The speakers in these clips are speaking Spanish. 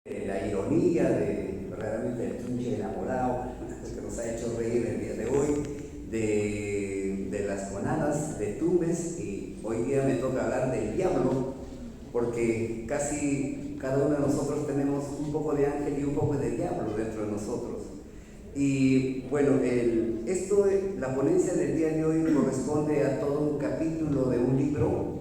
La ironía de verdaderamente el chunche enamorado que nos ha hecho reír el día de hoy, de las conadas de Tumbes, y hoy día me toca hablar del diablo, porque casi cada uno de nosotros tenemos un poco de ángel y un poco de diablo dentro de nosotros. Y bueno, la ponencia del día de hoy corresponde a todo un capítulo de un libro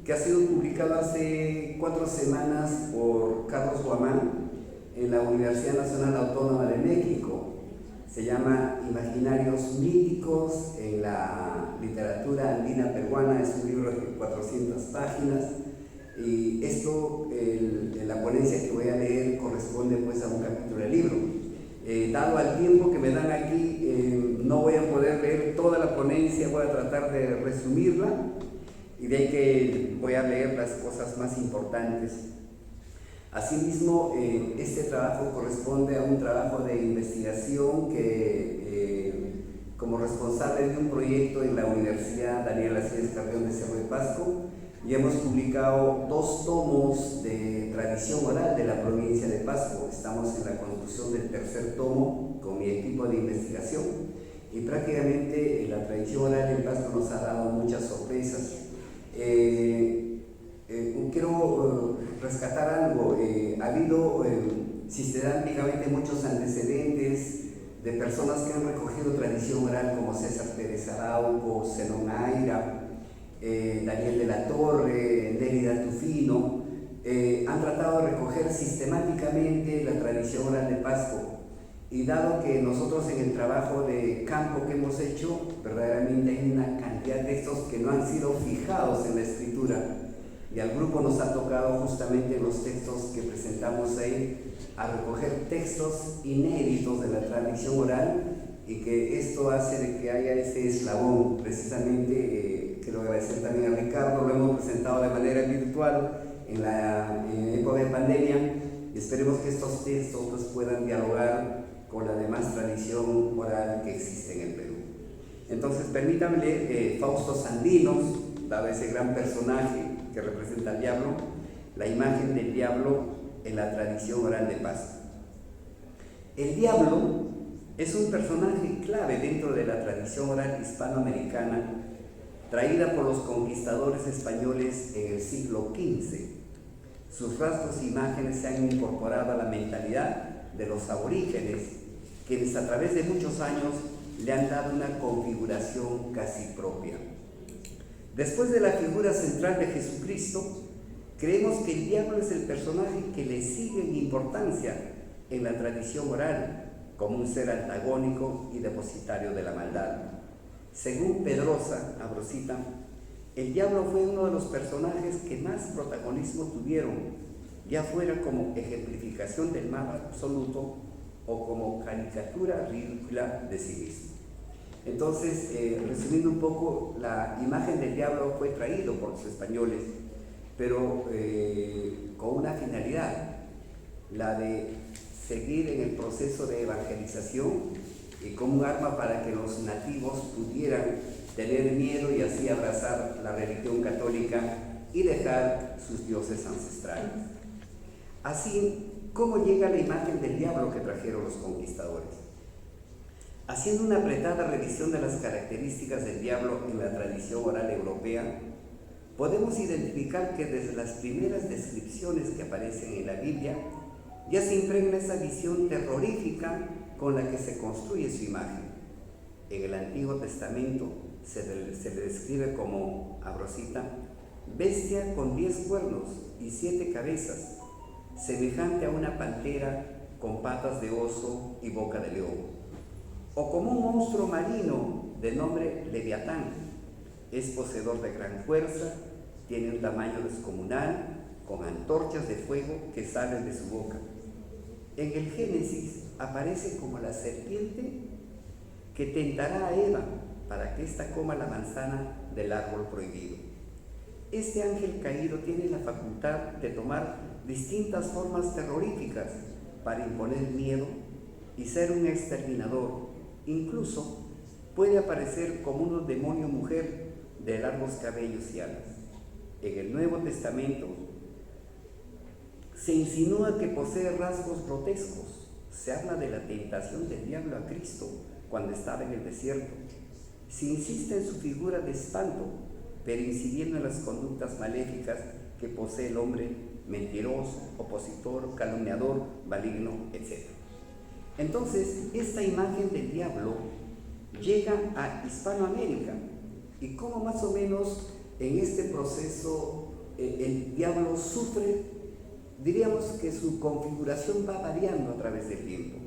que ha sido publicado hace 4 semanas por Carlos Guamán en la Universidad Nacional Autónoma de México. Se llama Imaginarios Míticos en la literatura andina peruana. Es un libro de 400 páginas. Y la ponencia que voy a leer corresponde pues a un capítulo del libro. Dado al tiempo que me dan aquí, no voy a poder leer toda la ponencia, voy a tratar de resumirla, y de ahí que voy a leer las cosas más importantes. Asimismo, este trabajo corresponde a un trabajo de investigación que, como responsable de un proyecto en la Universidad Daniel Alcides Carrión de Cerro de Pasco, y hemos publicado 2 tomos de tradición oral de la provincia de Pasco. Estamos en la conclusión del 3er tomo con mi equipo de investigación, y prácticamente la tradición oral en Pasco nos ha dado muchas sorpresas. Quiero rescatar algo. Ha habido sistemáticamente muchos antecedentes de personas que han recogido tradición oral, como César Pérez Arauco, Zenón Aira, Daniel de la Torre, Nérida Tufino. Han tratado de recoger sistemáticamente la tradición oral de Pasco. Y dado que nosotros en el trabajo de campo que hemos hecho, verdaderamente hay una cantidad de textos que no han sido fijados en la escritura, y al grupo nos ha tocado justamente los textos que presentamos ahí, a recoger textos inéditos de la tradición oral, y que esto hace de que haya ese eslabón. Precisamente quiero agradecer también a Ricardo, lo hemos presentado de manera virtual en la época de pandemia, y esperemos que estos textos pues, puedan dialogar con la demás tradición oral que existe en el Perú. Entonces, permítanme leer Fausto Sandinos, dado ese gran personaje que representa al diablo, la imagen del diablo en la tradición oral de Pasco. El diablo es un personaje clave dentro de la tradición oral hispanoamericana, traída por los conquistadores españoles en el siglo XV. Sus rasgos e imágenes se han incorporado a la mentalidad de los aborígenes, quienes a través de muchos años le han dado una configuración casi propia. Después de la figura central de Jesucristo, creemos que el diablo es el personaje que le sigue en importancia en la tradición oral, como un ser antagónico y depositario de la maldad. Según Pedrosa, Abrosita, el diablo fue uno de los personajes que más protagonismo tuvieron, ya fuera como ejemplificación del mal absoluto o como caricatura ridícula de sí mismo. Entonces, resumiendo un poco, la imagen del diablo fue traído por los españoles, pero con una finalidad, la de seguir en el proceso de evangelización y como un arma para que los nativos pudieran tener miedo y así abrazar la religión católica y dejar sus dioses ancestrales. Así, ¿cómo llega la imagen del diablo que trajeron los conquistadores? Haciendo una apretada revisión de las características del diablo en la tradición oral europea, podemos identificar que desde las primeras descripciones que aparecen en la Biblia, ya se impregna esa visión terrorífica con la que se construye su imagen. En el Antiguo Testamento se le describe como, Abrosita, bestia con 10 cuernos y 7 cabezas, semejante a una pantera con patas de oso y boca de león, o como un monstruo marino de nombre Leviatán. Es poseedor de gran fuerza, tiene un tamaño descomunal, con antorchas de fuego que salen de su boca. En el Génesis aparece como la serpiente que tentará a Eva para que ésta coma la manzana del árbol prohibido. Este ángel caído tiene la facultad de tomar distintas formas terroríficas para imponer miedo y ser un exterminador. Incluso puede aparecer como un demonio mujer de largos cabellos y alas. En el Nuevo Testamento Se insinúa que posee rasgos grotescos. Se habla de la tentación del diablo a Cristo cuando estaba en el desierto. Se insiste en su figura de espanto, pero incidiendo en las conductas maléficas que posee el hombre mentiroso, opositor, calumniador, maligno, etc. Entonces, esta imagen del diablo llega a Hispanoamérica, y como más o menos en este proceso el diablo sufre, diríamos que su configuración va variando a través del tiempo.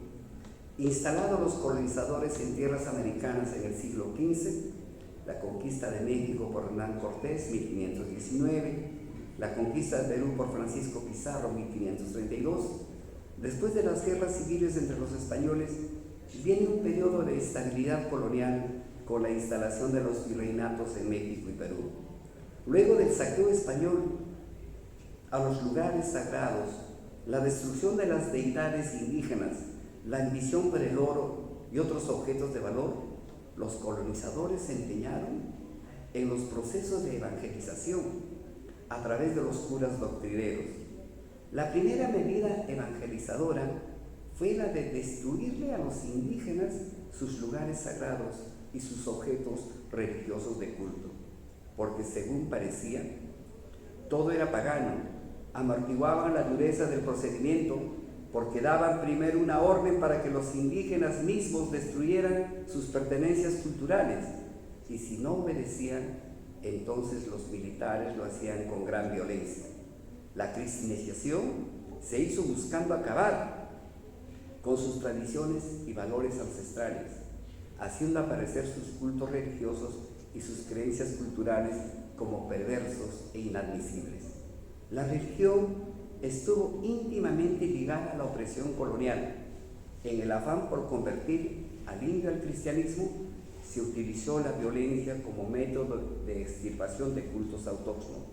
Instalados los colonizadores en tierras americanas en el siglo XV, la conquista de México por Hernán Cortés, 1519, la conquista de Perú por Francisco Pizarro, 1532. Después de las guerras civiles entre los españoles, viene un periodo de estabilidad colonial con la instalación de los virreinatos en México y Perú. Luego del saqueo español a los lugares sagrados, la destrucción de las deidades indígenas, la ambición por el oro y otros objetos de valor, los colonizadores se empeñaron en los procesos de evangelización a través de los curas doctrineros. La primera medida evangelizadora fue la de destruirle a los indígenas sus lugares sagrados y sus objetos religiosos de culto, porque según parecía, todo era pagano. Amortiguaban la dureza del procedimiento porque daban primero una orden para que los indígenas mismos destruyeran sus pertenencias culturales, y si no obedecían, entonces los militares lo hacían con gran violencia. La cristianización se hizo buscando acabar con sus tradiciones y valores ancestrales, haciendo aparecer sus cultos religiosos y sus creencias culturales como perversos e inadmisibles. La religión estuvo íntimamente ligada a la opresión colonial. En el afán por convertir al indio al cristianismo, se utilizó la violencia como método de extirpación de cultos autóctonos.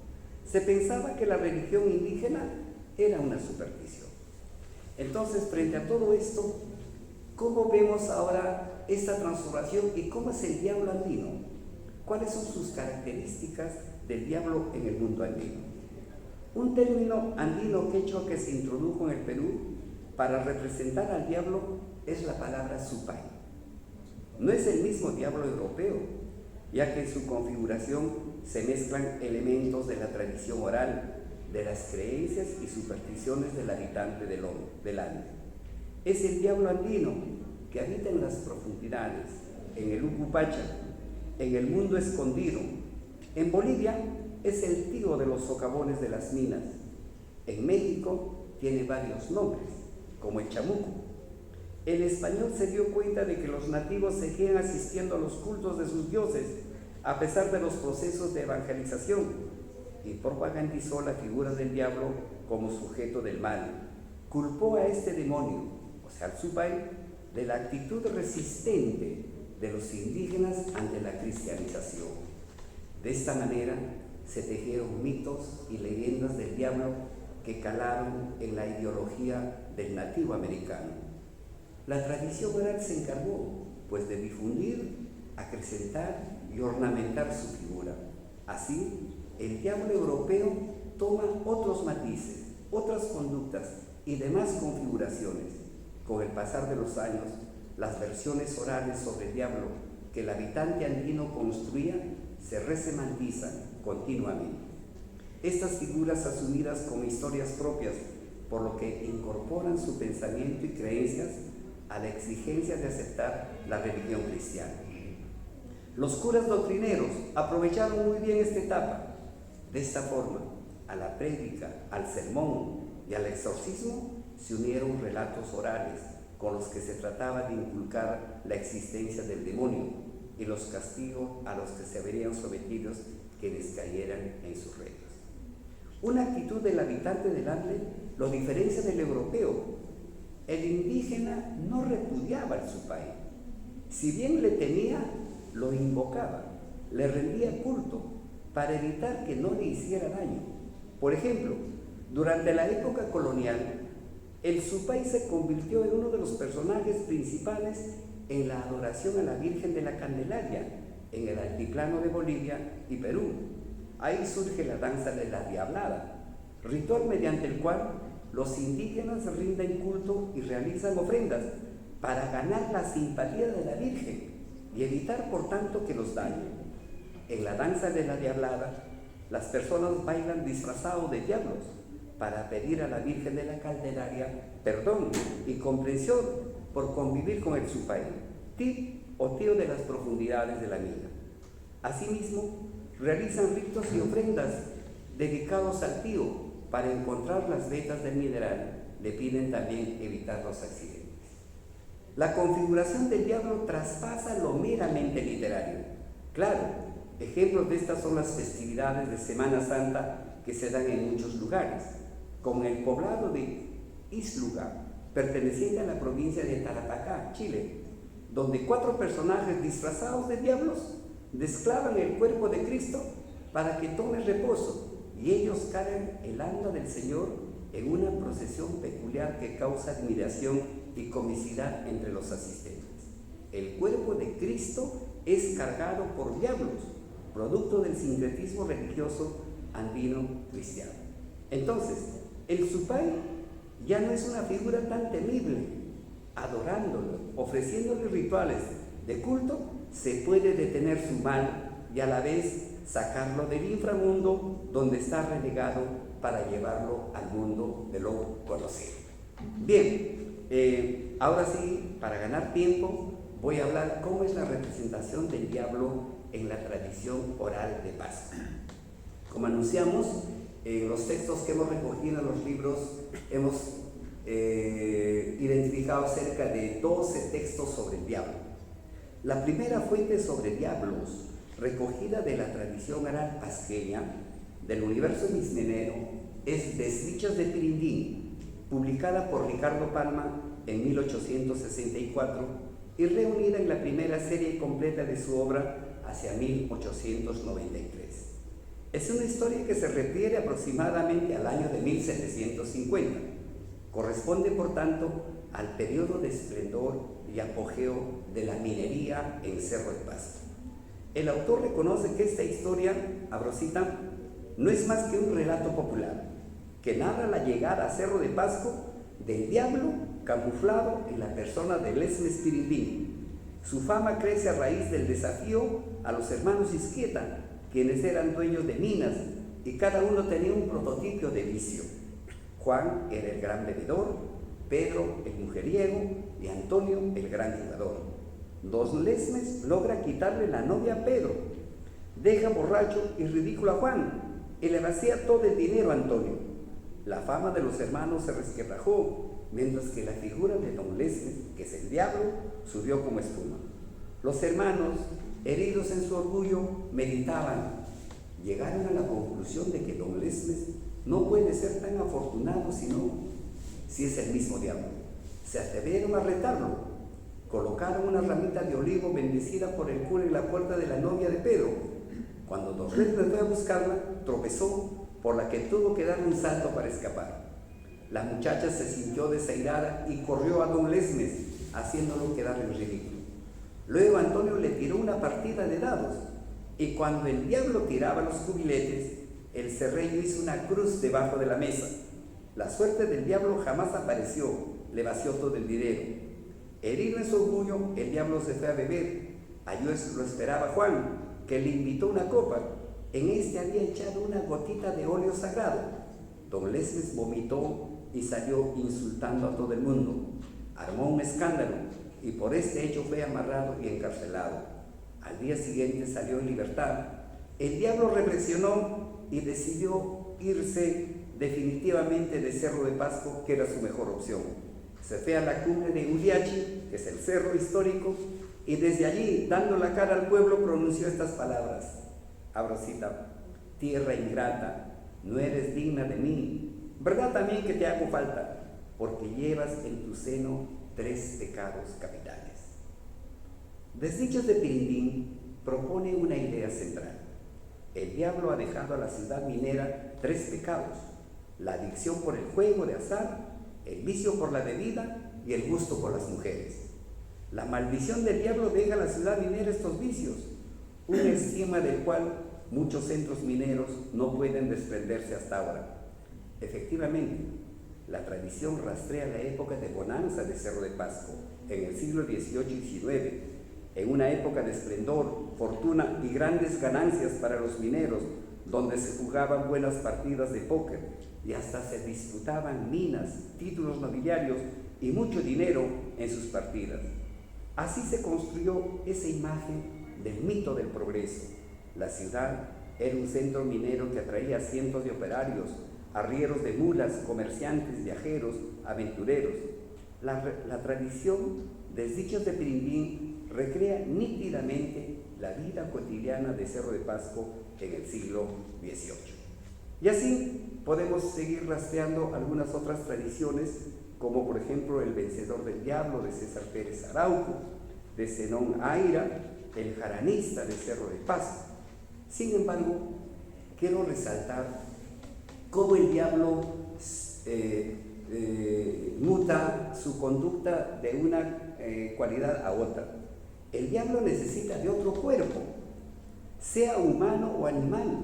Se pensaba que la religión indígena era una superstición. Entonces, frente a todo esto, ¿cómo vemos ahora esta transformación y cómo es el diablo andino? ¿Cuáles son sus características del diablo en el mundo andino? Un término andino quechua que se introdujo en el Perú para representar al diablo es la palabra supay. No es el mismo diablo europeo, ya que en su configuración se mezclan elementos de la tradición oral, de las creencias y supersticiones del habitante del Ande. Es el diablo andino que habita en las profundidades, en el Ucupacha, en el mundo escondido. En Bolivia es el tío de los socavones de las minas. En México tiene varios nombres, como el chamuco. El español se dio cuenta de que los nativos seguían asistiendo a los cultos de sus dioses, a pesar de los procesos de evangelización, y propagandizó la figura del diablo como sujeto del mal. Culpó a este demonio, o sea, al supay, de la actitud resistente de los indígenas ante la cristianización. De esta manera se tejieron mitos y leyendas del diablo que calaron en la ideología del nativo americano. La tradición oral se encargó, pues, de difundir, acrecentar y ornamentar su figura. Así, el diablo europeo toma otros matices, otras conductas y demás configuraciones. Con el pasar de los años, las versiones orales sobre el diablo que el habitante andino construía se resemantizan continuamente. Estas figuras asumidas como historias propias, por lo que incorporan su pensamiento y creencias a la exigencia de aceptar la religión cristiana. Los curas doctrineros aprovecharon muy bien esta etapa. De esta forma, a la prédica, al sermón y al exorcismo se unieron relatos orales con los que se trataba de inculcar la existencia del demonio y los castigos a los que se verían sometidos quienes cayeran en sus redes. Una actitud del habitante del Ande lo diferencia del europeo. El indígena no repudiaba al supay. Si bien le temía, lo invocaba, le rendía culto para evitar que no le hiciera daño. Por ejemplo, durante la época colonial, el supay se convirtió en uno de los personajes principales en la adoración a la Virgen de la Candelaria en el altiplano de Bolivia y Perú. Ahí surge la danza de la diablada, ritual mediante el cual los indígenas rinden culto y realizan ofrendas para ganar la simpatía de la Virgen y evitar por tanto que los dañen. En la danza de la diablada, las personas bailan disfrazados de diablos para pedir a la Virgen de la Candelaria perdón y comprensión por convivir con el Supay, tío de las profundidades de la mina. Asimismo, realizan ritos y ofrendas dedicados al tío para encontrar las vetas del mineral. Le piden también evitar los accidentes. La configuración del diablo traspasa lo meramente literario. Claro, ejemplos de estas son las festividades de Semana Santa que se dan en muchos lugares, como en el poblado de Isluga, perteneciente a la provincia de Tarapacá, Chile, donde 4 personajes disfrazados de diablos desclavan el cuerpo de Cristo para que tome reposo y ellos cargan el alma del Señor en una procesión peculiar que causa admiración y comicidad entre los asistentes. El cuerpo de Cristo es cargado por diablos, producto del sincretismo religioso andino cristiano. Entonces, el Supay ya no es una figura tan temible. Adorándolo, ofreciéndole rituales de culto, se puede detener su mal y a la vez sacarlo del inframundo donde está relegado para llevarlo al mundo de lo conocido. Bien, ahora sí, para ganar tiempo, voy a hablar cómo es la representación del diablo en la tradición oral de Pascua. Como anunciamos, en los textos que hemos recogido en los libros, hemos identificado cerca de 12 textos sobre el diablo. La primera fuente sobre diablos, recogida de la tradición oral pasqueña del universo mismenero, es Desdichas de Pirindín, publicada por Ricardo Palma en 1864 y reunida en la primera serie completa de su obra hacia 1893. Es una historia que se refiere aproximadamente al año de 1750. Corresponde, por tanto, al periodo de esplendor y apogeo de la minería en Cerro de Pasco. El autor reconoce que esta historia, abro cita, no es más que un relato popular que narra la llegada a Cerro de Pasco del diablo camuflado en la persona de Lesmes Pirindín. Su fama crece a raíz del desafío a los hermanos Izquieta, quienes eran dueños de minas y cada uno tenía un prototipo de vicio. Juan era el gran bebedor, Pedro el mujeriego y Antonio el gran jugador. Don Lesmes logra quitarle la novia a Pedro, deja borracho y ridículo a Juan y le vacía todo el dinero a Antonio. La fama de los hermanos se resquebrajó, mientras que la figura de Don Lesmes, que es el diablo, subió como espuma. Los hermanos, heridos en su orgullo, meditaban. Llegaron a la conclusión de que Don Lesmes no puede ser tan afortunado si es el mismo diablo. Se atrevieron a retarlo. Colocaron una ramita de olivo bendecida por el cura en la puerta de la novia de Pedro. Cuando Don Lesmes fue a buscarla, tropezó, por la que tuvo que dar un salto para escapar. La muchacha se sintió desairada y corrió a Don Lesmes, haciéndolo quedar en ridículo. Luego Antonio le tiró una partida de dados, y cuando el diablo tiraba los cubiletes, el cerreño hizo una cruz debajo de la mesa. La suerte del diablo jamás apareció, le vació todo el dinero. Herido en su orgullo, el diablo se fue a beber. Allí lo esperaba Juan, que le invitó una copa. En este había echado una gotita de óleo sagrado. Don Lesmes vomitó y salió insultando a todo el mundo. Armó un escándalo y por este hecho fue amarrado y encarcelado. Al día siguiente salió en libertad. El diablo reflexionó y decidió irse definitivamente de Cerro de Pasco, que era su mejor opción. Se fue a la cumbre de Uliachi, que es el cerro histórico, y desde allí, dando la cara al pueblo, pronunció estas palabras. Abro cita: tierra ingrata, no eres digna de mí. Verdad también que te hago falta, porque llevas en tu seno 3 pecados capitales. Desdichas de Pirindín propone una idea central. El diablo ha dejado a la ciudad minera 3 pecados: la adicción por el juego de azar, el vicio por la bebida y el gusto por las mujeres. La maldición del diablo deja a la ciudad minera estos vicios, un esquema del cual muchos centros mineros no pueden desprenderse hasta ahora. Efectivamente, La tradición rastrea la época de bonanza de Cerro de Pasco, en el siglo XVIII y XIX, en una época de esplendor, fortuna y grandes ganancias para los mineros, donde se jugaban buenas partidas de póker y hasta se disputaban minas, títulos nobiliarios y mucho dinero en sus partidas. Así se construyó esa imagen del mito del progreso. La ciudad era un centro minero que atraía a cientos de operarios, arrieros de mulas, comerciantes, viajeros, aventureros. La tradición Desdichos de Pirimpín recrea nítidamente la vida cotidiana de Cerro de Pasco en el siglo XVIII. Y así podemos seguir rastreando algunas otras tradiciones, como por ejemplo el Vencedor del Diablo de César Pérez Arauco, de Zenón Aira, el jaranista de Cerro de Pasco. Sin embargo, quiero resaltar cómo el diablo muta su conducta de una cualidad a otra. El diablo necesita de otro cuerpo, sea humano o animal.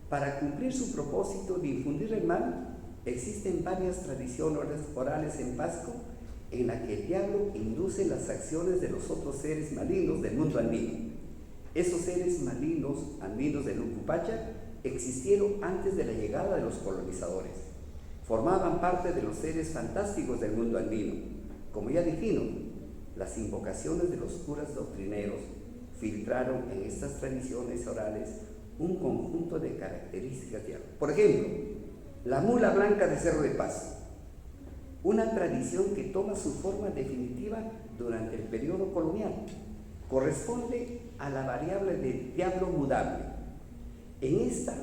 Para cumplir su propósito de infundir el mal, existen varias tradiciones orales en Pasco en las que el diablo induce las acciones de los otros seres malignos del mundo andino. Esos seres malignos andinos de Lucupacha existieron antes de la llegada de los colonizadores. Formaban parte de los seres fantásticos del mundo andino. Como ya dijimos, las invocaciones de los curas doctrineros filtraron en estas tradiciones orales un conjunto de características diablo. Por ejemplo, la mula blanca de Cerro de Pasco, una tradición que toma su forma definitiva durante el periodo colonial. Corresponde a la variable del diablo mudable. En esta,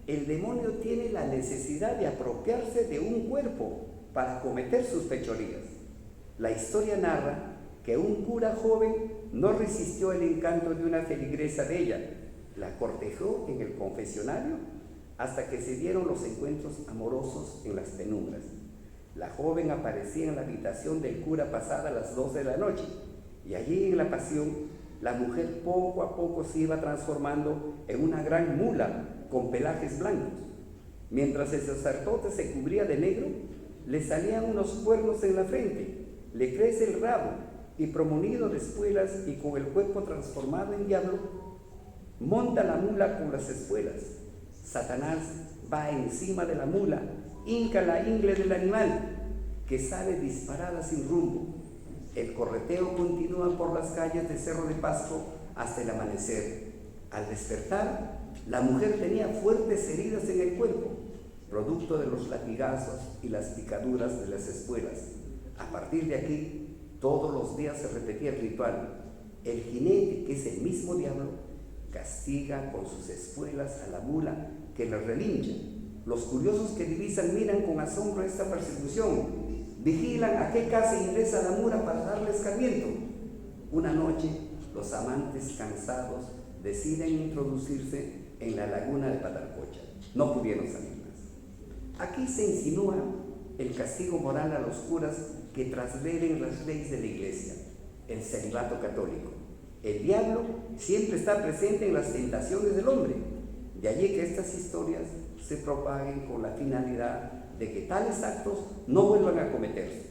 el demonio tiene la necesidad de apropiarse de un cuerpo para cometer sus fechorías. La historia narra que un cura joven no resistió el encanto de una feligresa bella, la cortejó en el confesionario hasta que se dieron los encuentros amorosos en las penumbras. La joven aparecía en la habitación del cura pasada las 12 de la noche, y allí en la pasión la mujer poco a poco se iba transformando en una gran mula con pelajes blancos. Mientras el sacerdote se cubría de negro, le salían unos cuernos en la frente, le crece el rabo y promunido de espuelas y con el cuerpo transformado en diablo, monta la mula con las espuelas. Satanás va encima de la mula, hinca la ingle del animal, que sale disparada sin rumbo. El correteo continúa por las calles de Cerro de Pasco hasta el amanecer. Al despertar, la mujer tenía fuertes heridas en el cuerpo, producto de los latigazos y las picaduras de las espuelas. A partir de aquí, todos los días se repetía el ritual. El jinete, que es el mismo diablo, castiga con sus espuelas a la mula que le relincha. Los curiosos que divisan miran con asombro esta persecución. Vigilan a qué casa ingresa la mula para darle escarmiento. Una noche, los amantes cansados deciden introducirse en la laguna de Patalcocha. No pudieron salir más. Aquí se insinúa el castigo moral a los curas que transgreden las leyes de la Iglesia, el celibato católico. El diablo siempre está presente en las tentaciones del hombre. De allí que estas historias se propaguen con la finalidad de que tales actos no vuelvan a cometerse.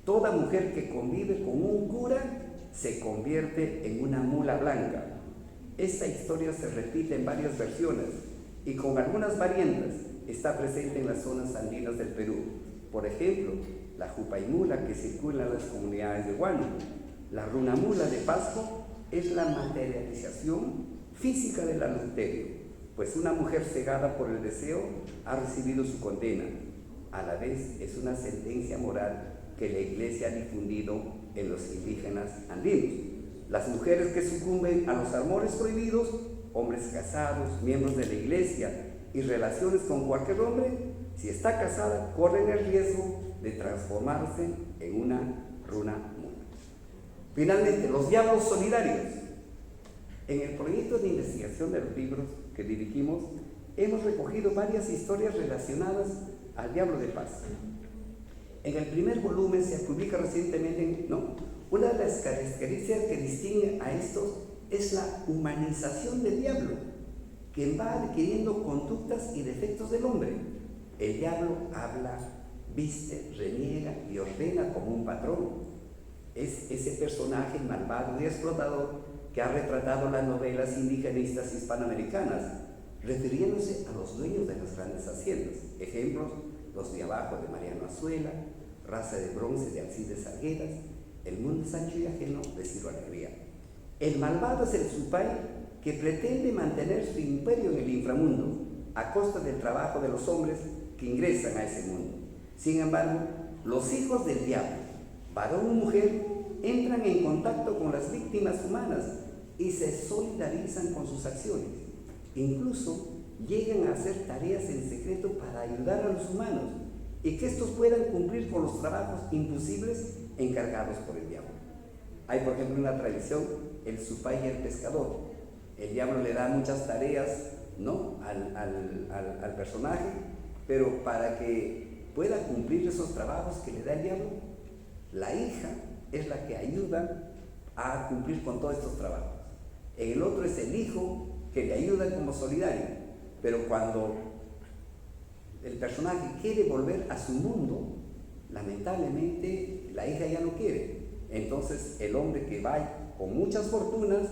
Toda mujer que convive con un cura se convierte en una mula blanca. Esta historia se repite en varias versiones y con algunas variantes está presente en las zonas andinas del Perú. Por ejemplo, la jupaimula que circula en las comunidades de Huánuco. La runamula de Pasco es la materialización física del adulterio, pues una mujer cegada por el deseo ha recibido su condena. A la vez es una sentencia moral que la Iglesia ha difundido en los indígenas andinos. Las mujeres que sucumben a los amores prohibidos, hombres casados, miembros de la Iglesia y relaciones con cualquier hombre, si está casada, corren el riesgo de transformarse en una runa mula. Finalmente, los diablos solidarios. En el proyecto de investigación de los libros que dirigimos, hemos recogido varias historias relacionadas al diablo de paz. En el primer volumen se publica recientemente, una de las características que distinguen a estos es la humanización del diablo, que va adquiriendo conductas y defectos del hombre. El diablo habla, viste, reniega y ordena como un patrón. Es ese personaje malvado y explotador que ha retratado las novelas indigenistas hispanoamericanas, refiriéndose a los dueños de las grandes haciendas. Ejemplos: Los de Abajo de Mariano Azuela, Raza de Bronce de Alcides Arguedas, El Mundo es Ancho y Ajeno de Ciro Alegría. El malvado es el Supay que pretende mantener su imperio en el inframundo a costa del trabajo de los hombres que ingresan a ese mundo. Sin embargo, los hijos del diablo, varón o mujer, entran en contacto con las víctimas humanas y se solidarizan con sus acciones. Incluso llegan a hacer tareas en secreto para ayudar a los humanos y que estos puedan cumplir con los trabajos imposibles encargados por el diablo. Hay, por ejemplo, una tradición, el Supay y el pescador. El diablo le da muchas tareas, ¿no?, al personaje, pero para que pueda cumplir esos trabajos que le da el diablo, la hija es la que ayuda a cumplir con todos estos trabajos. En el otro es el hijo que le ayuda como solidario, pero cuando el personaje quiere volver a su mundo, lamentablemente la hija ya no quiere. Entonces el hombre que va con muchas fortunas,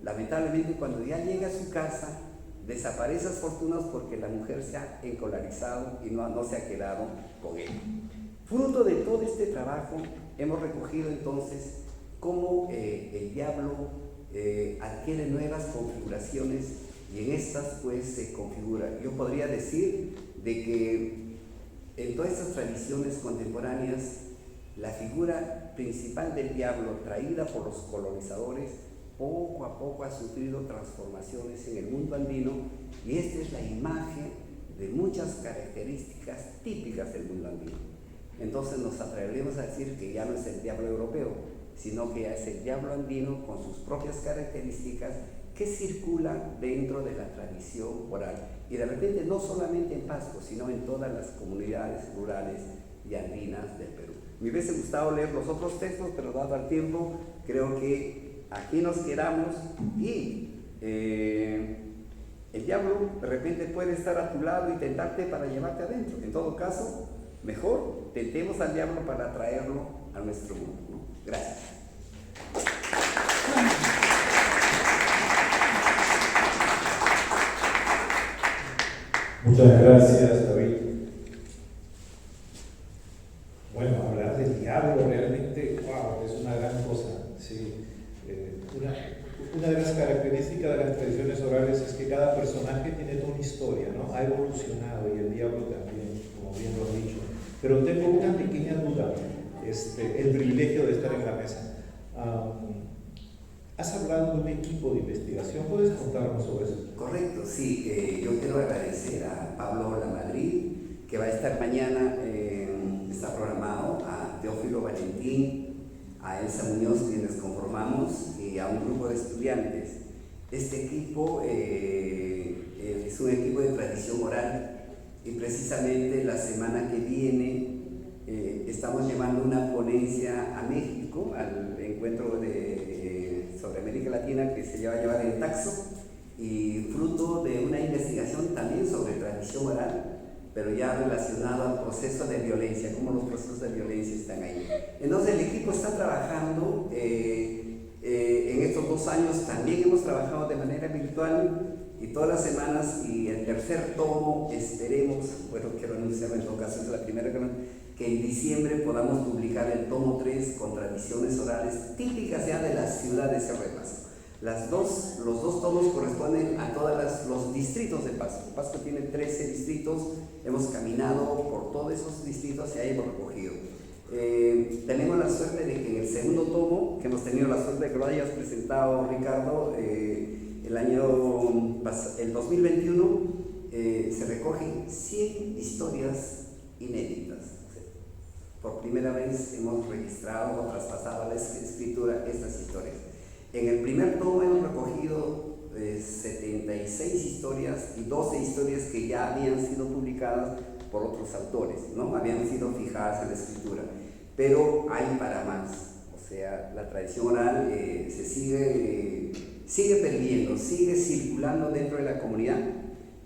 lamentablemente cuando ya llega a su casa, desaparece esas fortunas porque la mujer se ha encolarizado y no se ha quedado con él. Fruto de todo este trabajo, hemos recogido entonces cómo el diablo adquiere nuevas configuraciones y en estas pues se configura. Yo podría decir de que en todas estas tradiciones contemporáneas la figura principal del diablo traída por los colonizadores poco a poco ha sufrido transformaciones en el mundo andino y esta es la imagen de muchas características típicas del mundo andino. Entonces nos atreveremos a decir que ya no es el diablo europeo, sino que ya es el diablo andino con sus propias características que circulan dentro de la tradición oral. Y de repente no solamente en Pasco, sino en todas las comunidades rurales y andinas del Perú. Me hubiese gustado leer los otros textos, pero dado el tiempo, creo que aquí nos quedamos y el diablo de repente puede estar a tu lado y tentarte para llevarte adentro. En todo caso, mejor tentemos al diablo para traerlo a nuestro mundo, ¿no? Gracias. Muchas gracias, David. Bueno, hablar del diablo realmente, wow, es una gran cosa. Sí. Una de las características de las tradiciones orales es que cada personaje tiene toda una historia, ¿no? Ha evolucionado y el diablo también, como bien lo has dicho. Pero tengo una pequeña duda, el privilegio de estar en la mesa. Has hablado de un equipo de investigación, ¿puedes contarnos sobre eso? Correcto, sí. Yo quiero agradecer a Pablo Lamadrid, que va a estar mañana, está programado, a Teófilo Valentín, a Elsa Muñoz, quienes conformamos, y a un grupo de estudiantes. Este equipo es un equipo de tradición oral y precisamente la semana que viene estamos llevando una ponencia a México, al encuentro sobre América Latina que se va a llevar en Taxo, y fruto de una investigación también sobre tradición oral, pero ya relacionado al proceso de violencia, cómo los procesos de violencia están ahí. Entonces el equipo está trabajando, en estos 2 años también hemos trabajado de manera virtual y todas las semanas, y el tercer tomo esperemos, bueno, quiero anunciar en todo caso, es la primera que en diciembre podamos publicar el tomo 3 con tradiciones orales típicas ya de las ciudades de Pasco. Los dos tomos corresponden a todos los distritos de Pasco. Pasco tiene 13 distritos, hemos caminado por todos esos distritos y ahí hemos recogido. Tenemos la suerte de que en el segundo tomo, que hemos tenido la suerte de que lo hayas presentado, Ricardo, el 2021, se recogen 100 historias inéditas. Por primera vez hemos registrado o traspasado a la escritura estas historias. En el primer tomo hemos recogido 76 historias y 12 historias que ya habían sido publicadas por otros autores, ¿no? Habían sido fijadas en la escritura, pero hay para más. O sea, la tradición oral se sigue perdiendo, sigue circulando dentro de la comunidad,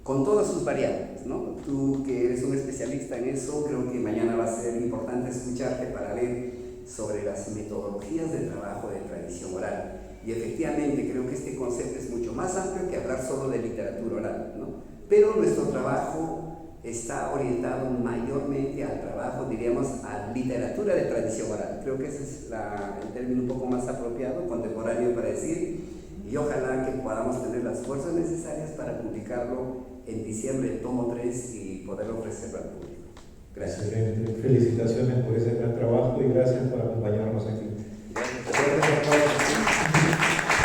con todas sus variables, ¿no? Tú que eres un especialista en eso, creo que mañana va a ser importante escucharte para ver sobre las metodologías de trabajo de tradición oral. Y efectivamente creo que este concepto es mucho más amplio que hablar solo de literatura oral, ¿no? Pero nuestro trabajo está orientado mayormente al trabajo, diríamos, a literatura de tradición oral. Creo que ese es el término un poco más apropiado, contemporáneo para decir, y ojalá que podamos tener las fuerzas necesarias para publicarlo en diciembre, el tomo 3, y poderlo ofrecerlo al público. Gracias. Excelente. Felicitaciones por ese gran trabajo y gracias por acompañarnos aquí.